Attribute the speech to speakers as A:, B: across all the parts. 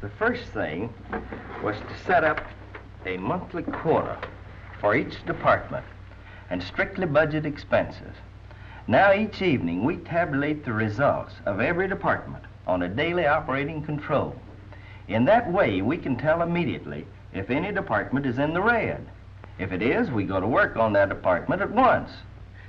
A: The first thing was to set up a monthly quota for each department and strictly budget expenses. Now each evening we tabulate the results of every department on a daily operating control. In that way we can tell immediately if any department is in the red. If it is, we go to work on that department at once.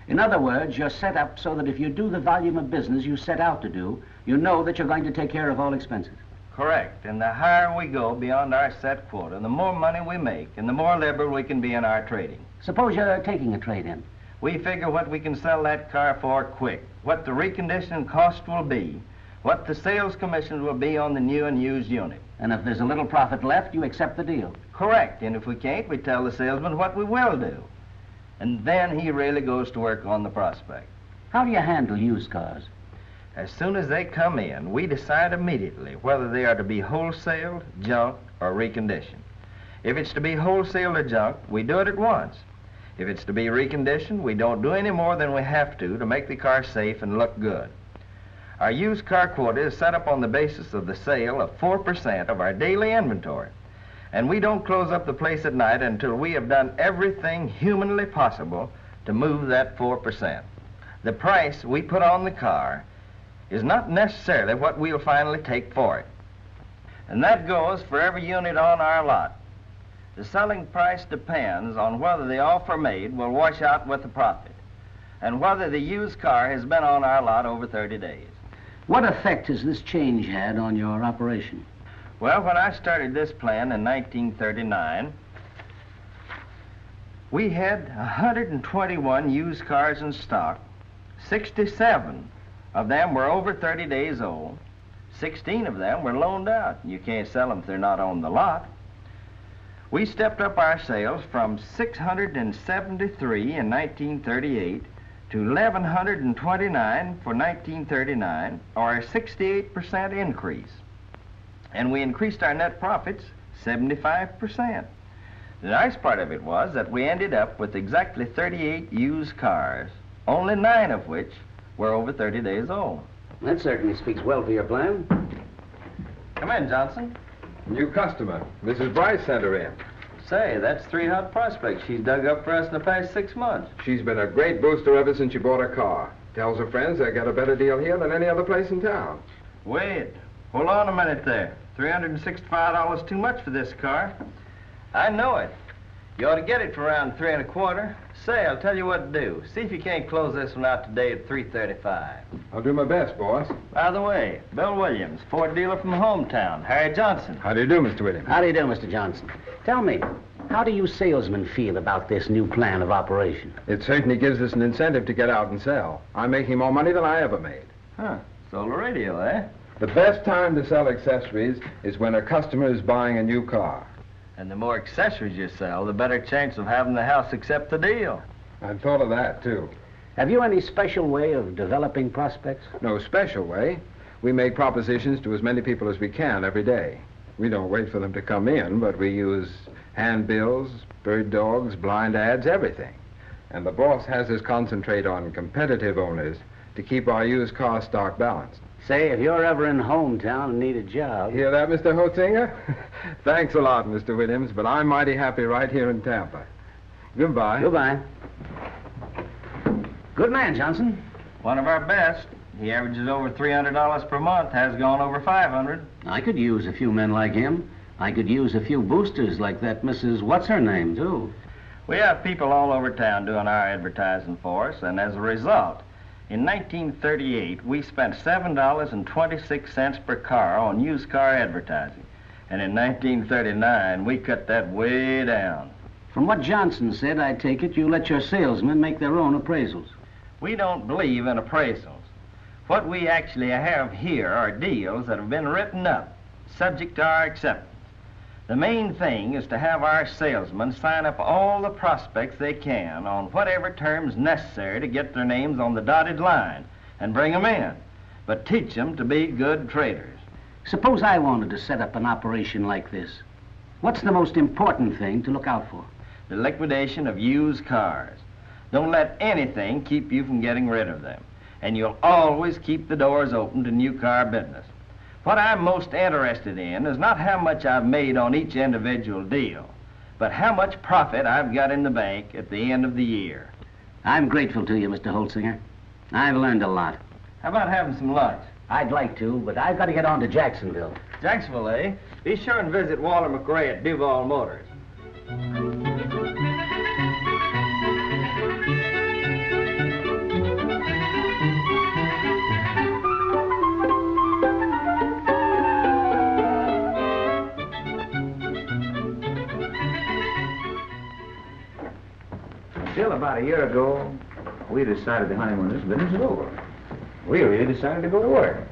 B: In other words, you're set up so that if you do the volume of business you set out to do, you know that you're going to take care of all expenses.
A: Correct. And the higher we go beyond our set quota, the more money we make and the more liberal we can be in our trading.
B: Suppose you're taking a trade-in.
A: We figure what we can sell that car for quick, what the reconditioning cost will be, what the sales commissions will be on the new and used unit.
B: And if there's a little profit left, you accept the deal.
A: Correct. And if we can't, we tell the salesman what we will do. And then he really goes to work on the prospect.
B: How do you handle used cars?
A: As soon as they come in, we decide immediately whether they are to be wholesaled, junked, or reconditioned. If it's to be wholesaled or junked, we do it at once. If it's to be reconditioned, we don't do any more than we have to make the car safe and look good. Our used car quota is set up on the basis of the sale of 4% of our daily inventory. And we don't close up the place at night until we have done everything humanly possible to move that 4%. The price we put on the car is not necessarily what we'll finally take for it. And that goes for every unit on our lot. The selling price depends on whether the offer made will wash out with the profit and whether the used car has been on our lot over 30 days.
B: What effect has this change had on your operation?
A: Well, when I started this plan in 1939, we had 121 used cars in stock. 67 of them were over 30 days old. 16 of them were loaned out. You can't sell them if they're not on the lot. We stepped up our sales from 673 in 1938 to 1,129 for 1939, or a 68% increase. And we increased our net profits 75%. The nice part of it was that we ended up with exactly 38 used cars, only 9 of which were over 30 days old.
B: That certainly speaks well for your plan.
A: Come in, Johnson.
C: New customer. Mrs. Bryce sent her in.
A: Say, that's 3 hot prospects she's dug up for us in the past 6 months.
C: She's been a great booster ever since she bought her car. Tells her friends they got a better deal here than any other place in town.
A: Wait. Hold on a minute there. $365 too much for this car. I know it. You ought to get it for around 3 1/4. Say, I'll tell you what to do. See if you can't close this one out today at $335.
C: I'll do my best, boss.
A: By the way, Bill Williams, Ford dealer from hometown, Harry Johnson.
C: How do you do, Mr. Williams?
B: How do you do, Mr. Johnson? Tell me, how do you salesmen feel about this new plan of operation?
C: It certainly gives us an incentive to get out and sell. I'm making more money than I ever made.
A: Huh, sold a radio, eh?
C: The best time to sell accessories is when a customer is buying a new car.
A: And the more accessories you sell, the better chance of having the house accept the deal.
C: I've thought of that, too.
B: Have you any special way of developing prospects?
C: No special way. We make propositions to as many people as we can every day. We don't wait for them to come in, but we use handbills, bird dogs, blind ads, everything. And the boss has us concentrate on competitive owners to keep our used car stock balanced.
B: Say, if you're ever in hometown and need a job...
C: Hear that, Mr. Hotzinger? Thanks a lot, Mr. Williams, but I'm mighty happy right here in Tampa. Goodbye.
B: Goodbye. Good man, Johnson.
A: One of our best. He averages over $300 per month, has gone over $500.
B: I could use a few men like him. I could use a few boosters like that Mrs. What's-her-name, too.
A: We have people all over town doing our advertising for us, and as a result, in 1938, we spent $7.26 per car on used car advertising. And in 1939, we cut that way down.
B: From what Johnson said, I take it you let your salesmen make their own appraisals.
A: We don't believe in appraisals. What we actually have here are deals that have been written up, subject to our acceptance. The main thing is to have our salesmen sign up all the prospects they can on whatever terms necessary to get their names on the dotted line and bring them in, but teach them to be good traders.
B: Suppose I wanted to set up an operation like this. What's the most important thing to look out for?
A: The liquidation of used cars. Don't let anything keep you from getting rid of them, and you'll always keep the doors open to new car business. What I'm most interested in is not how much I've made on each individual deal, but how much profit I've got in the bank at the end of the year.
B: I'm grateful to you, Mr. Holsinger. I've learned a lot.
A: How about having some lunch?
B: I'd like to, but I've got to get on to Jacksonville.
A: Jacksonville, eh? Be sure and visit Walter McRae at Duval Motors.
D: Still, about a year ago, we decided the honeymoon in this business is over. We really decided to go to work.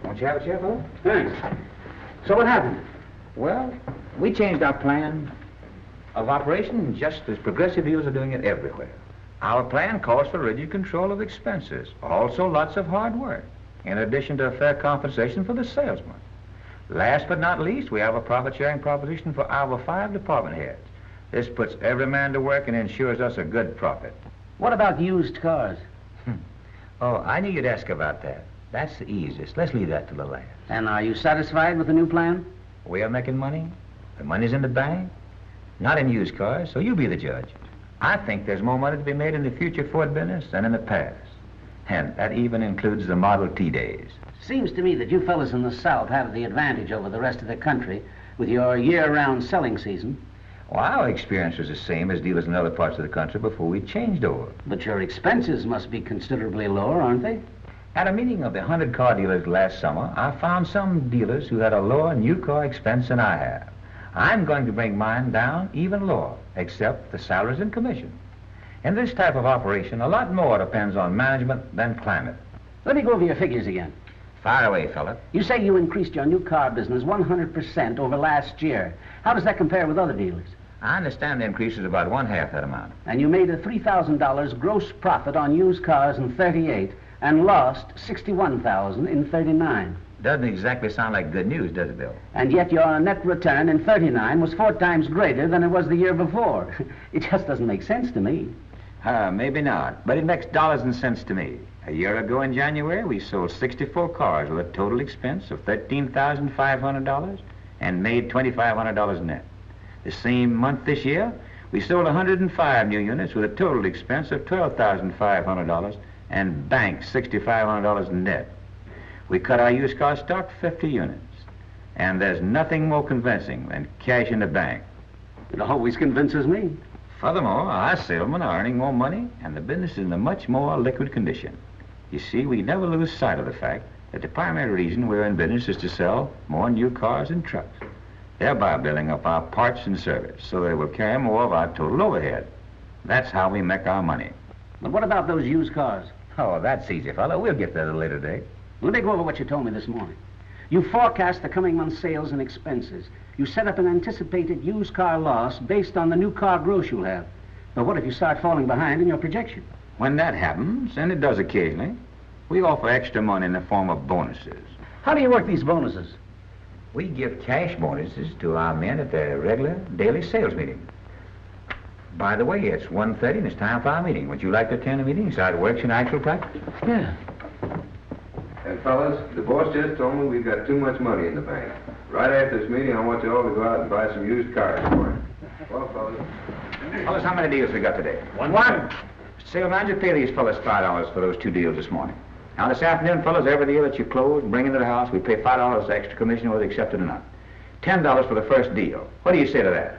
D: Won't you have a chair, fellow?
B: Thanks. So what happened?
D: Well, we changed our plan of operation just as progressive dealers are doing it everywhere. Our plan calls for rigid control of expenses, also lots of hard work, in addition to a fair compensation for the salesman. Last but not least, we have a profit-sharing proposition for our 5 department heads. This puts every man to work and ensures us a good profit.
B: What about used cars?
D: Oh, I knew you'd ask about that. That's the easiest. Let's leave that to the last.
B: And are you satisfied with the new plan?
D: We are making money. The money's in the bank, not in used cars, so you be the judge. I think there's more money to be made in the future Ford business than in the past. And that even includes the Model T days.
B: Seems to me that you fellas in the South have the advantage over the rest of the country with your year-round selling season.
D: Well, our experience was the same as dealers in other parts of the country before we changed over.
B: But your expenses must be considerably lower, aren't they?
D: At a meeting of the 100 car dealers last summer, I found some dealers who had a lower new car expense than I have. I'm going to bring mine down even lower, except the salaries and commission. In this type of operation, a lot more depends on management than climate.
B: Let me go over your figures again.
D: Fire away, fella.
B: You say you increased your new car business 100% over last year. How does that compare with other dealers?
D: I understand the increase is about 1/2 that amount.
B: And you made a $3,000 gross profit on used cars in 38 and lost $61,000 in 39.
D: Doesn't exactly sound like good news, does it, Bill?
B: And yet your net return in 39 was 4 times greater than it was the year before. It just doesn't make sense to me.
D: Maybe not, but it makes dollars and cents to me. A year ago in January, we sold 64 cars with a total expense of $13,500 and made $2,500 net. The same month this year, we sold 105 new units with a total expense of $12,500 and banked $6,500 net. We cut our used car stock 50 units, and there's nothing more convincing than cash in the bank.
B: It always convinces me.
D: Furthermore, our salesmen are earning more money, and the business is in a much more liquid condition. You see, we never lose sight of the fact that the primary reason we're in business is to sell more new cars and trucks, thereby building up our parts and service so they will carry more of our total overhead. That's how we make our money.
B: But what about those used cars?
D: Oh, that's easy, fella. We'll get that at a later date.
B: Let me go over what you told me this morning. You forecast the coming month's sales and expenses. You set up an anticipated used car loss based on the new car gross you'll have. But what if you start falling behind in your projection?
D: When that happens, and it does occasionally, we offer extra money in the form of bonuses.
B: How do you work these bonuses?
D: We give cash bonuses to our men at their regular daily sales meeting. By the way, it's 1:30 and it's time for our meeting. Would you like to attend the meeting and see how it works in actual practice?
B: Yeah.
C: And fellas, the boss just told me we've got too much money in the bank. Right after this meeting, I want you all to go out and buy some used cars for it. Well, fellas.
D: Fellas, how many deals we got today? One. Sales manager, pay these fellas $5 for those 2 deals this morning. Now, this afternoon, fellas, every deal that you close and bring into the house, we pay $5 extra commission whether accepted or not. $10 for the first deal. What do you say to that?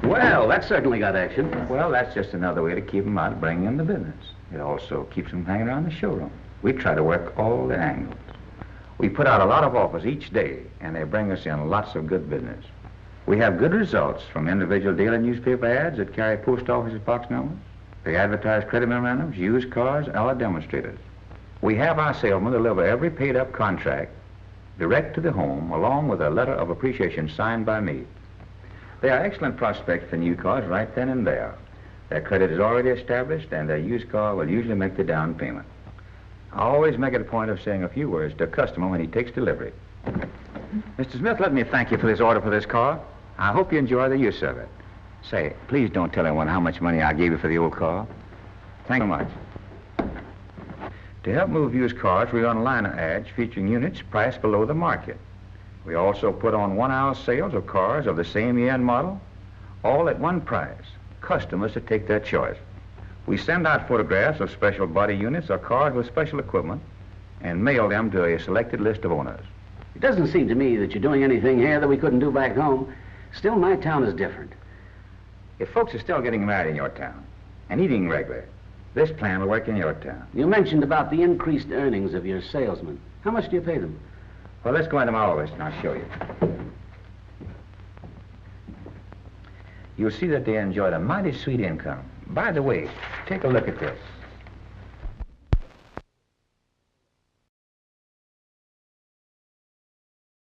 B: Well, that certainly got action.
D: Well, that's just another way to keep them out, bringing in the business. It also keeps them hanging around the showroom. We try to work all the angles. We put out a lot of offers each day, and they bring us in lots of good business. We have good results from individual dealer newspaper ads that carry post office box numbers. They advertise credit memorandums, used cars, or demonstrators. We have our salesmen deliver every paid-up contract direct to the home, along with a letter of appreciation signed by me. They are excellent prospects for new cars right then and there. Their credit is already established, and their used car will usually make the down payment. I always make it a point of saying a few words to a customer when he takes delivery. Mr. Smith, let me thank you for this order for this car. I hope you enjoy the use of it. Say, please don't tell anyone how much money I gave you for the old car. Thank you very much. To help move used cars, we run liner ads featuring units priced below the market. We also put on 1-hour sales of cars of the same year and model, all at one price. Customers to take their choice. We send out photographs of special body units or cars with special equipment and mail them to a selected list of owners.
B: It doesn't seem to me that you're doing anything here that we couldn't do back home. Still, my town is different.
D: If folks are still getting married in your town and eating regular, this plan will work in your town.
B: You mentioned about the increased earnings of your salesmen. How much do you pay them?
D: Well, let's go into my office and I'll show you. You'll see that they enjoyed a mighty sweet income. By the way, take a look at this.